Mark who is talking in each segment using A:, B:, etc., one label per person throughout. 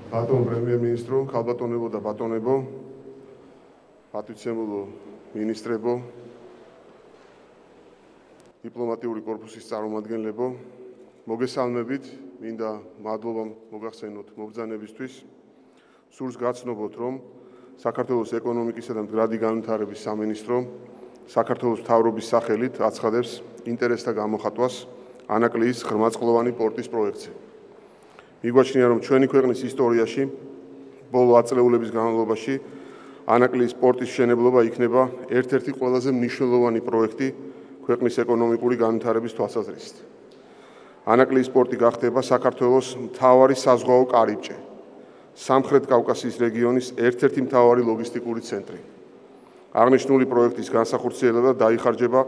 A: ბატონ პრემიერ-მინისტრო, ქალბატონებო და ბატონებო, პატივცემულო მინისტრებო, დიპლომატიური კორპუსის წარმომადგენლებო, მოგესალმებით, მინდა მადლობა მოგახსენოთ მობრძანებისთვის. სურს გაცნობოთ, რომ საქართველოს ეკონომიკისა და მდგრადი განვითარების სამინისტრო საქართველოს მთავრობის სახელით აცხადებს ინტერესთა გამოხატვას ანაკლიის ღრმაწყლოვანი პორტის პროექტზე. მიგვაჩნია, რომ ჩვენი ქვეყნის ისტორიაში ბოლო ათწლეულების განმავლობაში ანაკლიის პორტის მშენებლობა იქნება ერთ-ერთი ყველაზე მნიშვნელოვანი პროექტი ქვეყნის ეკონომიკური განვითარების თვალსაზრისით. ანაკლიის პორტი გახდება საქართველოს მთავარი საზღვაო კარიბჭე, სამხრეთ კავკასიის რეგიონის ერთ-ერთი მთავარი ლოგისტიკური ცენტრი. აღნიშნული პროექტის განსახორციელებლად დაიხარჯება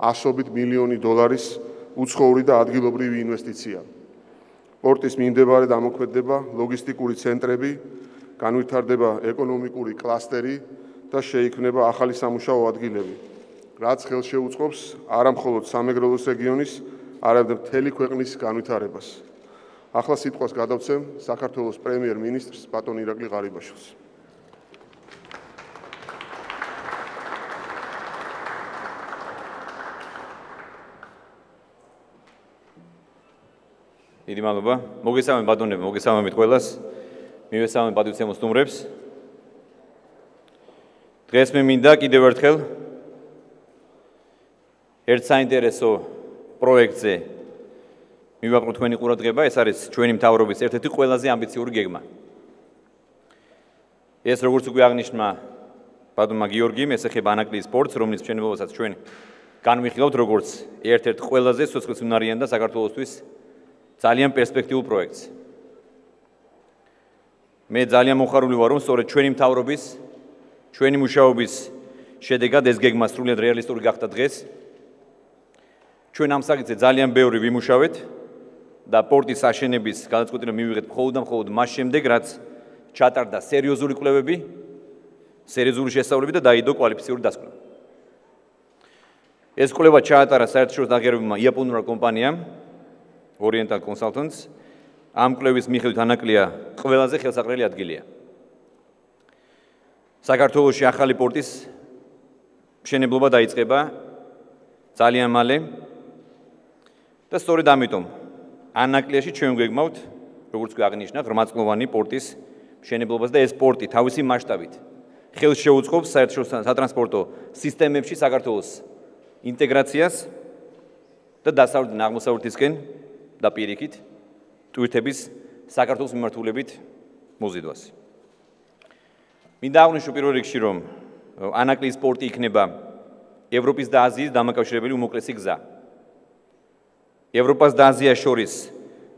A: ასობით მილიონი დოლარის უცხოური და ადგილობრივი ინვესტიცია. პორტის მიმდებარე დამოქმედება ლოგისტიკური ცენტრები, განვითარდება ეკონომიკური კლასტერი და შეიქმნება ახალი სამუშაო ადგილები, რაც ხელს შეუწყობს არა მხოლოდ სამეგრელოს რეგიონის, არამედ მთელი ქვეყნის განვითარებას. ახლა სიტყვას გადავცემ საქართველოს პრემიერ-მინისტრს ბატონ ირაკლი ღარიბაშვილს.
B: დიდი მადლობა. მოგესალმებით ბატონებო, მოგესალმებით ყველას. მივესალმებით პატივცემულ სტუმრებს. დღეს მე მინდა კიდევ ერთხელ ერთ საინტერესო პროექტზე მივაყროთ თქვენი ყურადღება. ეს არის ჩვენი მთავრობის ერთ-ერთი ყველაზე ამბიციური გეგმა. ეს როგორც უკვე აღნიშნა ბატონმა გიორგიმ, ეს ეხება ანაკლიის პორტს, რომლის მშენებლობასაც ჩვენ განვიხილავთ როგორც ერთ-ერთ ყველაზე სოციალურ და საქართველოსთვის ძალიან პერსპექტიულ პროექტს. მე ძალიან მოხარული ვარ, რომ სწორედ ჩვენი მთავრობის, ჩვენი მუშაობის შედეგად ეს გეგმა სრულიად რეალისტური გახდა დღეს. ჩვენ ამ საკითხზე ძალიან ბევრი ვიმუშავეთ და პორტის აშენების გადაწყვეტილება მივიღეთ მხოლოდ მას შემდეგ, რაც ჩატარდა სერიოზული კვლევები, სერიოზული შესწავლები და დაიდო კვალიფიციური დასკვნა. ეს კვლევა ჩაატარა საერთაშორისო აღიარებულმა იაპონურმა კომპანიამ Oriental Consultants. ამ კვლევის მიხედვით ანაკლია ყველაზე ხელსაყრელი ადგილია. საქართველოში ახალი პორტის მშენებლობა დაიწყება ძალიან მალე და სწორედ ამიტომ ანაკლიაში ჩვენ გვეგმავთ, როგორც კი აღნიშნა, ღრმაწყლოვანი პორტის მშენებლობას და ეს პორტი თავისი მასშტაბით ხელს შეუწყობს საერთაშორისო სატრანსპორტო სისტემებში საქართველოს ინტეგრაციას და დასავლეთიდან აღმოსავლეთისკენ და პირიქით ტვირთების საქართველოს მიმართულებით მოზიდვას. მინდა აღვნიშნო პირველ რიგში, რომ ანაკლიის პორტი იქნება ევროპის და აზიის დამაკავშირებელი უმოკლესი გზა. ევროპას და აზიას შორის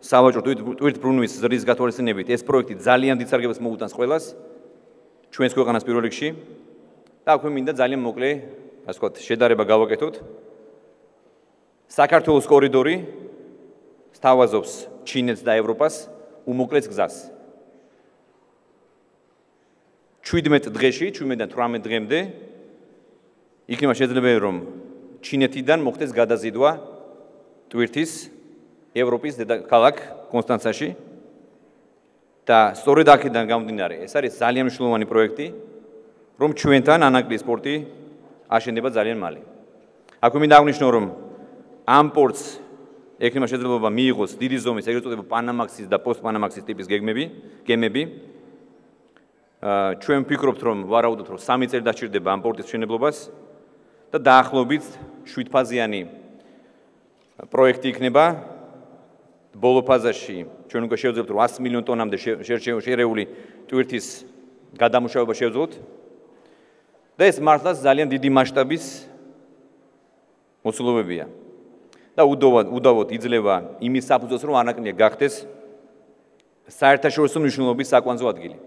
B: სავაჭრო ტვირთბრუნვის ზრდის გათვალისწინებით ეს პროექტი ძალიან დიდ სარგებლობას მოუტანს ყველას, ჩვენს ქვეყანას პირველ რიგში და აქვე მინდა ძალიან მოკლე, ასე ვთქვათ, შედარება გავაკეთოთ. საქართველოს კორიდორი სთავაზობს ჩინეთს და ევროპას უმოკლეს გზას. 17 დღეში, 17-დან 18 დღემდე იქნება შესაძლებელი, რომ ჩინეთიდან მოხდეს გადაზიდვა ტვირთის ევროპის დედაქალაქ კონსტანცაში და სწორედ აქედან გამომდინარე, ეს არის ძალიან მნიშვნელოვანი პროექტი, რომ ჩვენთან ანაკლიის პორტი აშენდება ძალიან მალე. აქვე მინდა აღვნიშნო, რომ ამ პორტს ექნება შესაძლებლობა მიიღოს დიდი ზომის ეგრეთ წოდებული პანამაქსის და პოსტპანამაქსის ტიპის გემები. ჩვენ ვფიქრობთ, რომ ვარაუდობთ, რომ 3 წელი დაჭირდება ამ პორტის მშენებლობას და დაახლოებით 7 ფაზიანი პროექტი იქნება. ბოლო ფაზაში ჩვენ უკვე შევძლებთ, რომ 100 მილიონ ტონამდე შერეული ტვირთის გადამუშავება შევძლოთ და ეს მართლაც ძალიან დიდი მასშტაბის მოცულობებია. და უდავოდ იძლევა იმის საფუძველს, რომ ანაკლია გახდეს საერთაშორისო მნიშვნელობის საკვანძო ადგილი.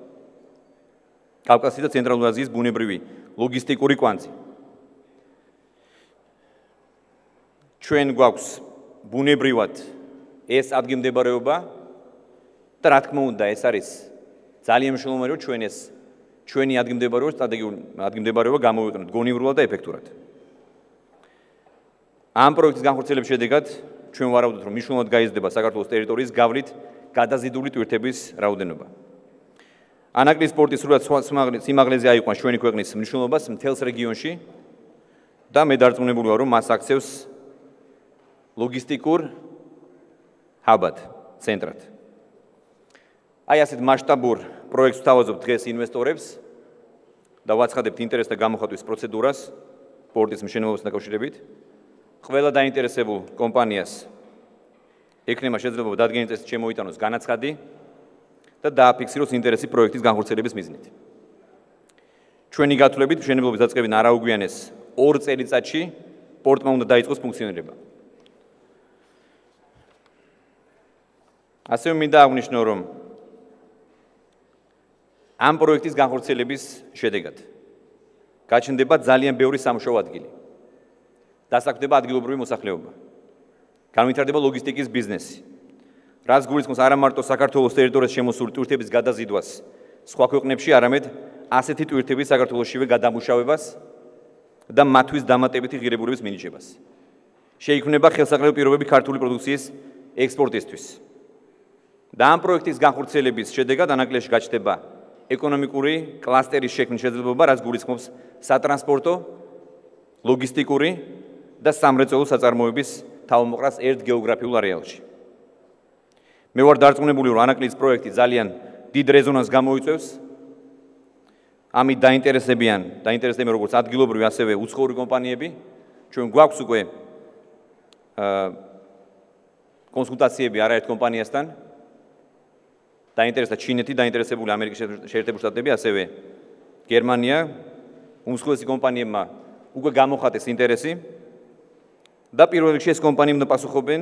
B: კავკასიის და ცენტრალური აზიის ბუნებრივი ლოგისტიკური კვანძი. ჩვენ გვაქვს ბუნებრივად ეს ადგილმდებარეობა და რა თქმა უნდა, ეს არის ძალიან მნიშვნელოვანი, რომ ჩვენი ადგილმდებარეობა, სტრატეგიული ადგილმდებარეობა გამოვიყენოთ გონივრულად და ეფექტურად. ამ პროექტის განხორციელების შედეგად ჩვენ ვარაუდობთ, რომ მნიშვნელოვნად გაიზრდება საქართველოს ტერიტორიის გავლით გადაზიდული ტვირთების რაოდენობა. ანაკლის სპორტის სრულად სიმაღლეზე აიყვანს ჩვენი ქვეყნის მნიშვნელობას მთელს რეგიონში და მე დარწმუნებული ვარ, რომ მას აქცევს ლოგისტიკურ ჰაბად, ცენტრად. აი ასეთ მასშტაბურ პროექტს ვთავაზობ დღეს ინვესტორებს და ვაცხადებთ ინტერესთა გამოხატვის პროცედურას პორტის მშენებლობასთან დაკავშირებით. ყველა დაინტერესებულ კომპანიას ექნება შესაძლებლობა დადგენილ წესით შემოიტანოს განაცხადი და დააფიქსიროს ინტერესი პროექტის განხორციელების მიზნით. ჩვენი გათვლებით მშენებლობის დაწყებიდან არაუგვიანეს 2 წელიწადში პორტმა უნდა დაიწყოს ფუნქციონირება. ასევე მინდა აღვნიშნო, რომ ამ პროექტის განხორციელების შედეგად გაჩნდება ძალიან ბევრი სამუშაო ადგილი. დასაქმდება ადგილობრივი მოსახლეობა. განვითარდება ლოგისტიკის ბიზნესი. რაც გულისხმობს არა მარტო საქართველოს ტერიტორიაზე შემოსული ტვირთების გადაზიდვას სხვა ქვეყნებში, არამედ ასეთი ტვირთების საქართველოსშივე გადამუშავებას და მათთვის დამატებითი ღირებულების მინიჭებას. შეიქმნება ხელსაყრელი პირობები ქართული პროდუქციის ექსპორტისთვის. და ამ პროექტის განხორციელების შედეგად ანაკლიაში გაჩნდება ეკონომიკური კლასტერის შექმნის შესაძლებლობა, რაც გულისხმობს სატრანსპორტო, ლოგისტიკური და სამრეწველო საწარმოების თავმოყრას ერთ გეოგრაფიულ არეალში. მე ვარ დარწმუნებული, რომ ანაკლის პროექტი ძალიან დიდ რეზონანსს გამოიწვევს. ამით დაინტერესდებიან როგორც ადგილობრივი, ასევე უცხოური კომპანიები. ჩვენ გვაქვს უკვე კონსულტაციები არაერთ კომპანიასთან. დაინტერესდა ჩინეთი, დაინტერესებული ამერიკის შეერთებული შტატები, ასევე გერმანია. უმსხვილესი კომპანიებმა უკვე გამოხატეს ინტერესი და პირველ რიგში ეს კომპანიები უნდა პასუხობენ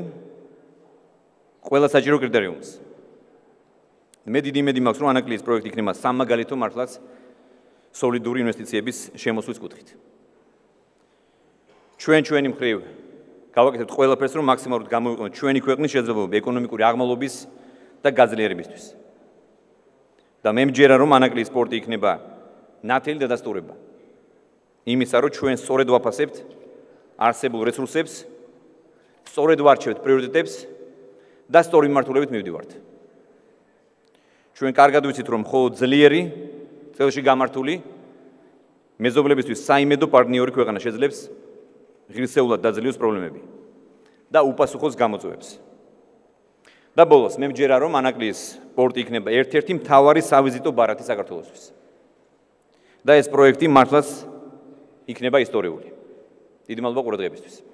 B: ყველა საჭირო კრიტერიუმს. მე დიდი იმედი მაქვს, რომ ანაკლის პროექტი იქნება სამაგალითო მართლაც სოლიდური ინვესტიციების შემოსვლის კუთხით. ჩვენი მხრივ გავაკეთებთ ყველაფერს, რომ მაქსიმალურად გამოვიყენოთ ჩვენი ქვეყნის შესაძლებლობები ეკონომიკური აღმავლობის და გაძლიერებისთვის. და მე მჯერა, რომ ანაკლის სპორტი იქნება ნათელი დადასტურება იმისა, რომ ჩვენ სწორედ ვაფასებთ არსებულ რესურსებს, სწორედ ვარჩევთ პრიორიტეტებს და სწორი მიმართულებით მივდივართ. ჩვენ კარგად ვიცით, რომ მხოლოდ ძლიერი, წელში გამართული მეზობლებისთვის საიმედო პარტნიორი ქვეყანა შეძლებს ღირსეულად დაძლიოს პრობლემები და უპასუხოს გამოწვევებს. და ბოლოს მე მჯერა, რომ ანაკლის სპორტი იქნება ერთ-ერთი მთავარი სავიზიტო ბარათი საქართველოსთვის. და ეს პროექტი მართლაც იქნება ისტორიული. დიდი მადლობა ყურადღებისთვის.